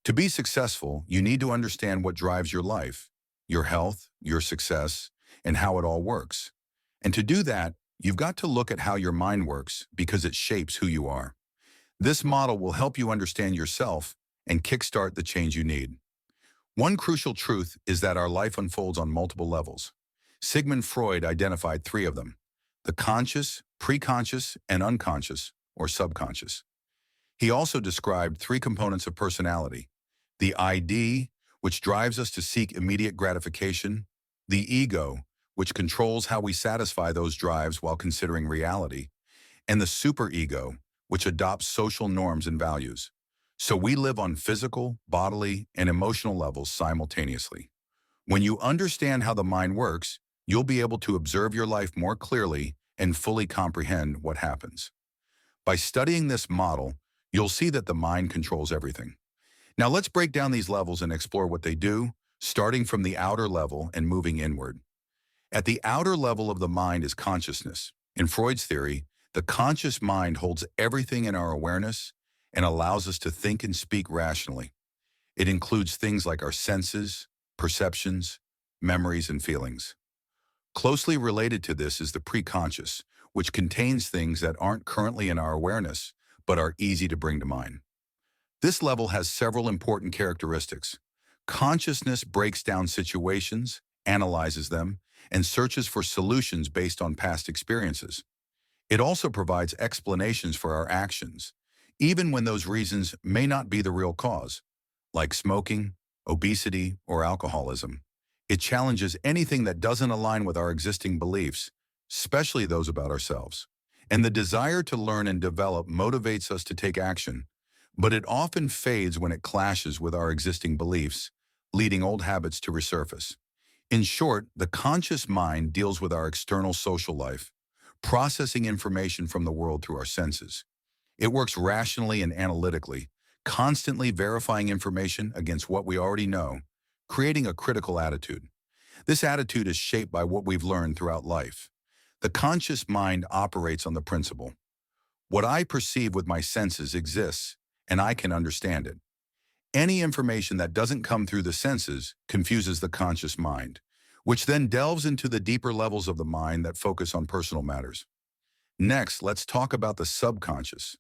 To be successful, you need to understand what drives your life, your health, your success, and how it all works. And to do that, you've got to look at how your mind works because it shapes who you are. This model will help you understand yourself and kickstart the change you need. One crucial truth is that our life unfolds on multiple levels. Sigmund Freud identified three of them: the conscious, preconscious, and unconscious, or subconscious. He also described three components of personality: the ID, which drives us to seek immediate gratification; the ego, which controls how we satisfy those drives while considering reality; and the superego, which adopts social norms and values. So we live on physical, bodily, and emotional levels simultaneously. When you understand how the mind works, you'll be able to observe your life more clearly and fully comprehend what happens. By studying this model, you'll see that the mind controls everything. Now let's break down these levels and explore what they do, starting from the outer level and moving inward. At the outer level of the mind is consciousness. In Freud's theory, the conscious mind holds everything in our awareness and allows us to think and speak rationally. It includes things like our senses, perceptions, memories, and feelings. Closely related to this is the preconscious, which contains things that aren't currently in our awareness, but are easy to bring to mind. This level has several important characteristics. Consciousness breaks down situations, analyzes them, and searches for solutions based on past experiences. It also provides explanations for our actions, even when those reasons may not be the real cause, like smoking, obesity, or alcoholism. It challenges anything that doesn't align with our existing beliefs, especially those about ourselves. And the desire to learn and develop motivates us to take action, but it often fades when it clashes with our existing beliefs, leading old habits to resurface. In short, the conscious mind deals with our external social life, processing information from the world through our senses. It works rationally and analytically, constantly verifying information against what we already know, creating a critical attitude. This attitude is shaped by what we've learned throughout life. The conscious mind operates on the principle: what I perceive with my senses exists, and I can understand it. Any information that doesn't come through the senses confuses the conscious mind, which then delves into the deeper levels of the mind that focus on personal matters. Next, let's talk about the subconscious.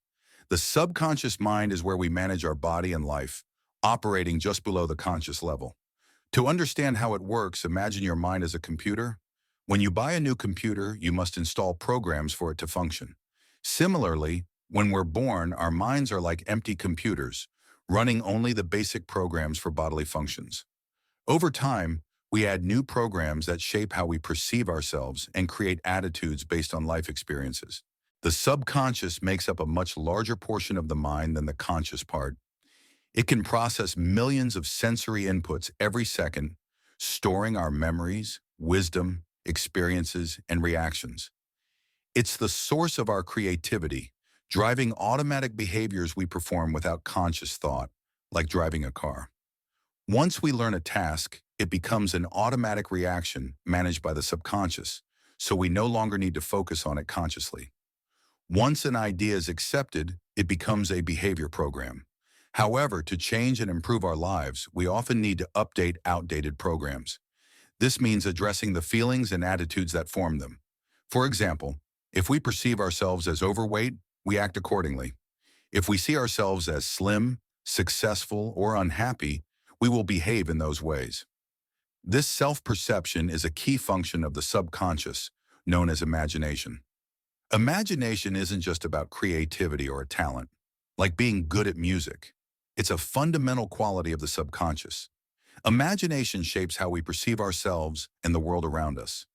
The subconscious mind is where we manage our body and life, operating just below the conscious level. To understand how it works, imagine your mind as a computer. When you buy a new computer, you must install programs for it to function. Similarly, when we're born, our minds are like empty computers, running only the basic programs for bodily functions. Over time, we add new programs that shape how we perceive ourselves and create attitudes based on life experiences. The subconscious makes up a much larger portion of the mind than the conscious part. It can process millions of sensory inputs every second, storing our memories, wisdom, experiences, and reactions. It's the source of our creativity, driving automatic behaviors we perform without conscious thought, like driving a car. Once we learn a task, it becomes an automatic reaction managed by the subconscious, so we no longer need to focus on it consciously. Once an idea is accepted, it becomes a behavior program. However, to change and improve our lives, we often need to update outdated programs. This means addressing the feelings and attitudes that form them. For example, if we perceive ourselves as overweight, we act accordingly. If we see ourselves as slim, successful, or unhappy, we will behave in those ways. This self-perception is a key function of the subconscious, known as imagination. Imagination isn't just about creativity or a talent, like being good at music. It's a fundamental quality of the subconscious. Imagination shapes how we perceive ourselves and the world around us,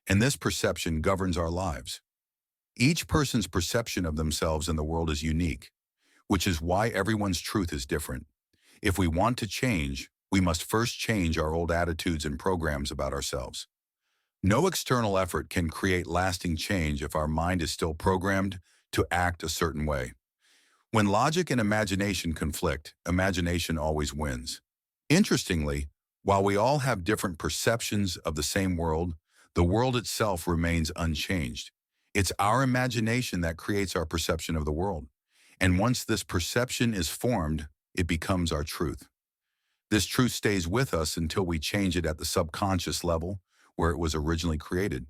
and this perception governs our lives. Each person's perception of themselves and the world is unique, which is why everyone's truth is different. If we want to change, we must first change our old attitudes and programs about ourselves. No external effort can create lasting change if our mind is still programmed to act a certain way. When logic and imagination conflict, imagination always wins. Interestingly, while we all have different perceptions of the world itself remains unchanged. It's our imagination that creates our perception of the world. And once this perception is formed, it becomes our truth. This truth stays with us until we change it at the subconscious level, where it was originally created.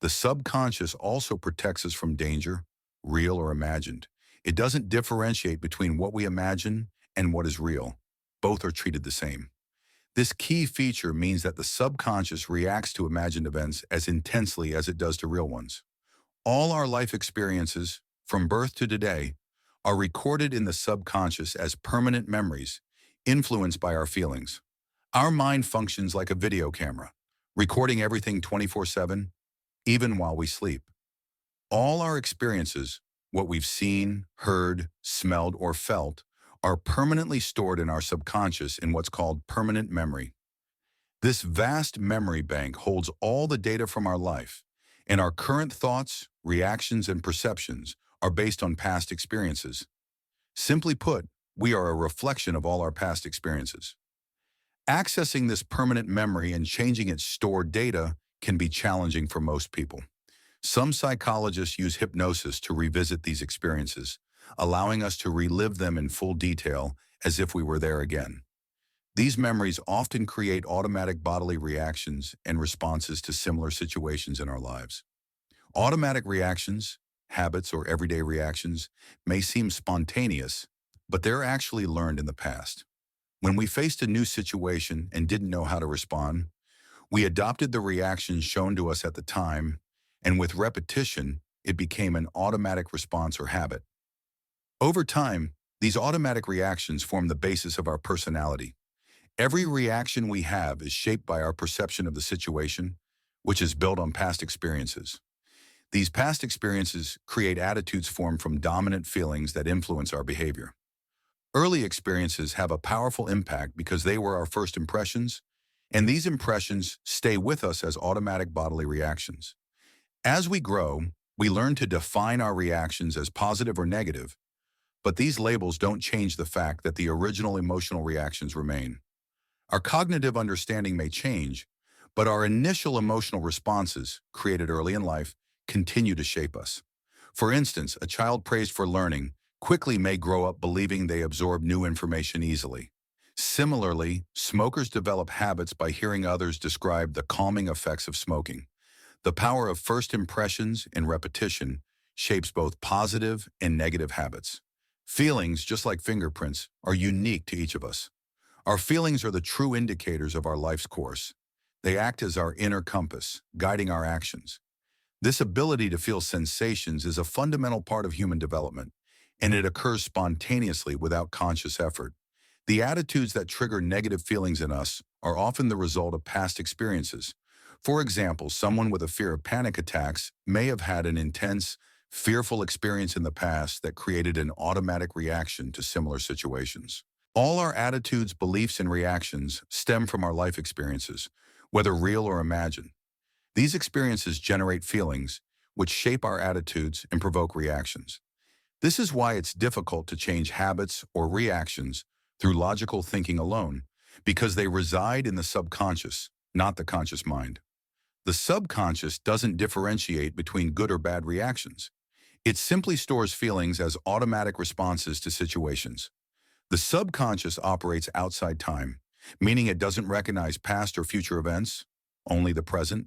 The subconscious also protects us from danger, real or imagined. It doesn't differentiate between what we imagine and what is real. Both are treated the same. This key feature means that the subconscious reacts to imagined events as intensely as it does to real ones. All our life experiences, from birth to today, are recorded in the subconscious as permanent memories, influenced by our feelings. Our mind functions like a video camera, recording everything 24/7, even while we sleep. All our experiences, what we've seen, heard, smelled, or felt, are permanently stored in our subconscious in what's called permanent memory. This vast memory bank holds all the data from our life, and our current thoughts, reactions, and perceptions are based on past experiences. Simply put, we are a reflection of all our past experiences. Accessing this permanent memory and changing its stored data can be challenging for most people. Some psychologists use hypnosis to revisit these experiences, allowing us to relive them in full detail as if we were there again. These memories often create automatic bodily reactions and responses to similar situations in our lives. Automatic reactions, habits, or everyday reactions may seem spontaneous, but they're actually learned in the past. When we faced a new situation and didn't know how to respond, we adopted the reactions shown to us at the time, and with repetition, it became an automatic response or habit. Over time, these automatic reactions form the basis of our personality. Every reaction we have is shaped by our perception of the situation, which is built on past experiences. These past experiences create attitudes formed from dominant feelings that influence our behavior. Early experiences have a powerful impact because they were our first impressions, and these impressions stay with us as automatic bodily reactions. As we grow, we learn to define our reactions as positive or negative, but these labels don't change the fact that the original emotional reactions remain. Our cognitive understanding may change, but our initial emotional responses, created early in life, continue to shape us. For instance, a child praised for learning quickly may grow up believing they absorb new information easily. Similarly, smokers develop habits by hearing others describe the calming effects of smoking. The power of first impressions and repetition shapes both positive and negative habits. Feelings, just like fingerprints, are unique to each of us. Our feelings are the true indicators of our life's course. They act as our inner compass, guiding our actions. This ability to feel sensations is a fundamental part of human development, and it occurs spontaneously without conscious effort. The attitudes that trigger negative feelings in us are often the result of past experiences. For example, someone with a fear of panic attacks may have had an intense, fearful experience in the past that created an automatic reaction to similar situations. All our attitudes, beliefs, and reactions stem from our life experiences, whether real or imagined. These experiences generate feelings, which shape our attitudes and provoke reactions. This is why it's difficult to change habits or reactions through logical thinking alone, because they reside in the subconscious, not the conscious mind. The subconscious doesn't differentiate between good or bad reactions. It simply stores feelings as automatic responses to situations. The subconscious operates outside time, meaning it doesn't recognize past or future events, only the present.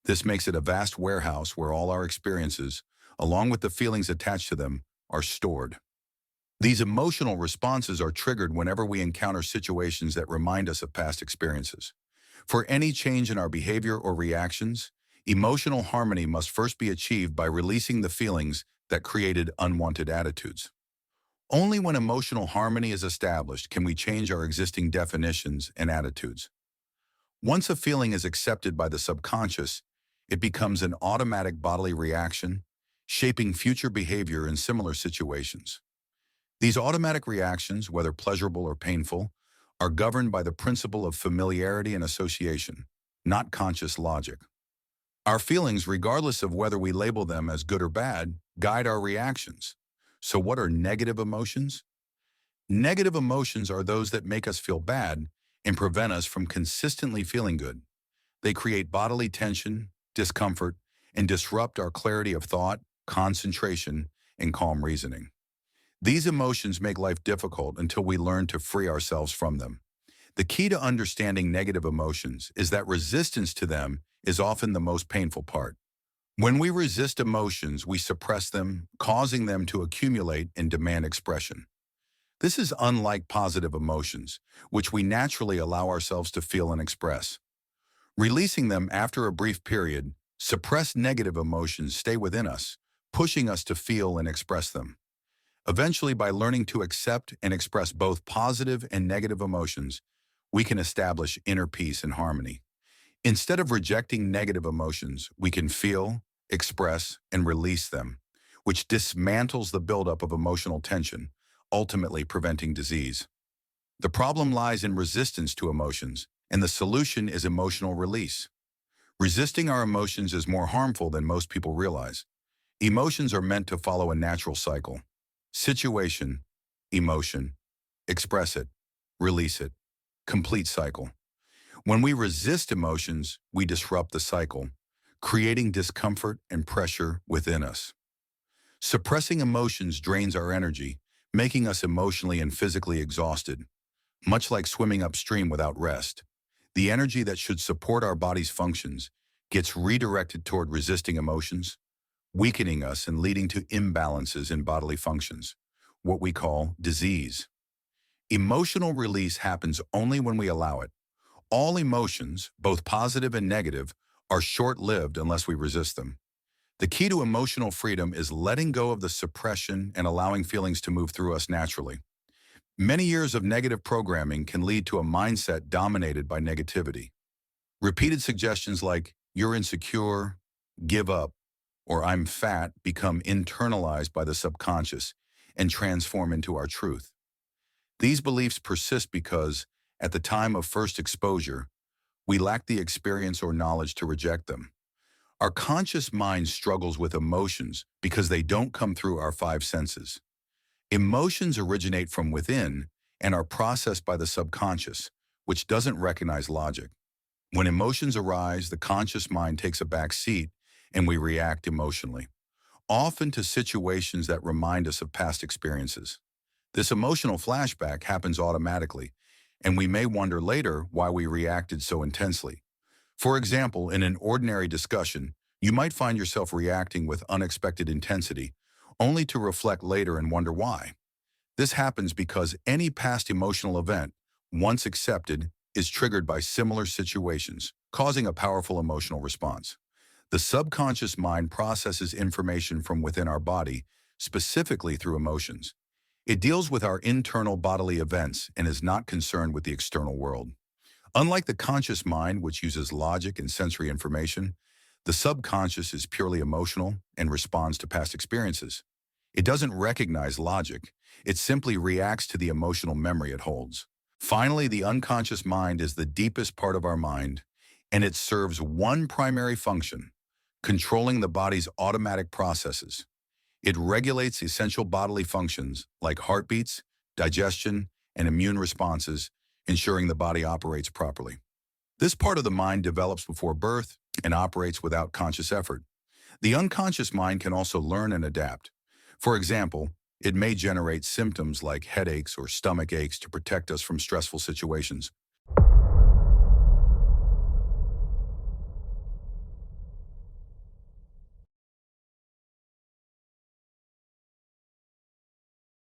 This makes it a vast warehouse where all our experiences, along with the feelings attached to them, are stored. These emotional responses are triggered whenever we encounter situations that remind us of past experiences. For any change in our behavior or reactions, emotional harmony must first be achieved by releasing the feelings that created unwanted attitudes. Only when emotional harmony is established can we change our existing definitions and attitudes. Once a feeling is accepted by the subconscious, it becomes an automatic bodily reaction, shaping future behavior in similar situations. These automatic reactions, whether pleasurable or painful, are governed by the principle of familiarity and association, not conscious logic. Our feelings, regardless of whether we label them as good or bad, guide our reactions. So what are negative emotions? Negative emotions are those that make us feel bad and prevent us from consistently feeling good. They create bodily tension, discomfort, and disrupt our clarity of thought, concentration, and calm reasoning. These emotions make life difficult until we learn to free ourselves from them. The key to understanding negative emotions is that resistance to them is often the most painful part. When we resist emotions, we suppress them, causing them to accumulate and demand expression. This is unlike positive emotions, which we naturally allow ourselves to feel and express. Releasing them after a brief period, suppressed negative emotions stay within us, pushing us to feel and express them. Eventually, by learning to accept and express both positive and negative emotions, we can establish inner peace and harmony. Instead of rejecting negative emotions, we can feel, express, and release them, which dismantles the buildup of emotional tension, ultimately preventing disease. The problem lies in resistance to emotions, and the solution is emotional release. Resisting our emotions is more harmful than most people realize. Emotions are meant to follow a natural cycle. Situation, emotion, express it, release it, complete cycle. When we resist emotions, we disrupt the cycle, creating discomfort and pressure within us. Suppressing emotions drains our energy, making us emotionally and physically exhausted. Much like swimming upstream without rest, the energy that should support our body's functions gets redirected toward resisting emotions, weakening us and leading to imbalances in bodily functions, what we call disease. Emotional release happens only when we allow it. All emotions, both positive and negative, are short-lived unless we resist them. The key to emotional freedom is letting go of the suppression and allowing feelings to move through us naturally. Many years of negative programming can lead to a mindset dominated by negativity. Repeated suggestions like, "you're insecure," "give up," or "I'm fat" become internalized by the subconscious and transform into our truth. These beliefs persist because, at the time of first exposure, we lack the experience or knowledge to reject them. Our conscious mind struggles with emotions because they don't come through our five senses. Emotions originate from within and are processed by the subconscious, which doesn't recognize logic. When emotions arise, the conscious mind takes a back seat and we react emotionally, often to situations that remind us of past experiences. This emotional flashback happens automatically, and we may wonder later why we reacted so intensely. For example, in an ordinary discussion, you might find yourself reacting with unexpected intensity, only to reflect later and wonder why. This happens because any past emotional event, once accepted, is triggered by similar situations, causing a powerful emotional response. The subconscious mind processes information from within our body, specifically through emotions. It deals with our internal bodily events and is not concerned with the external world. Unlike the conscious mind, which uses logic and sensory information, the subconscious is purely emotional and responds to past experiences. It doesn't recognize logic. It simply reacts to the emotional memory it holds. Finally, the unconscious mind is the deepest part of our mind, and it serves one primary function: controlling the body's automatic processes. It regulates essential bodily functions like heartbeats, digestion, and immune responses, ensuring the body operates properly. This part of the mind develops before birth and operates without conscious effort. The unconscious mind can also learn and adapt. For example, it may generate symptoms like headaches or stomach aches to protect us from stressful situations.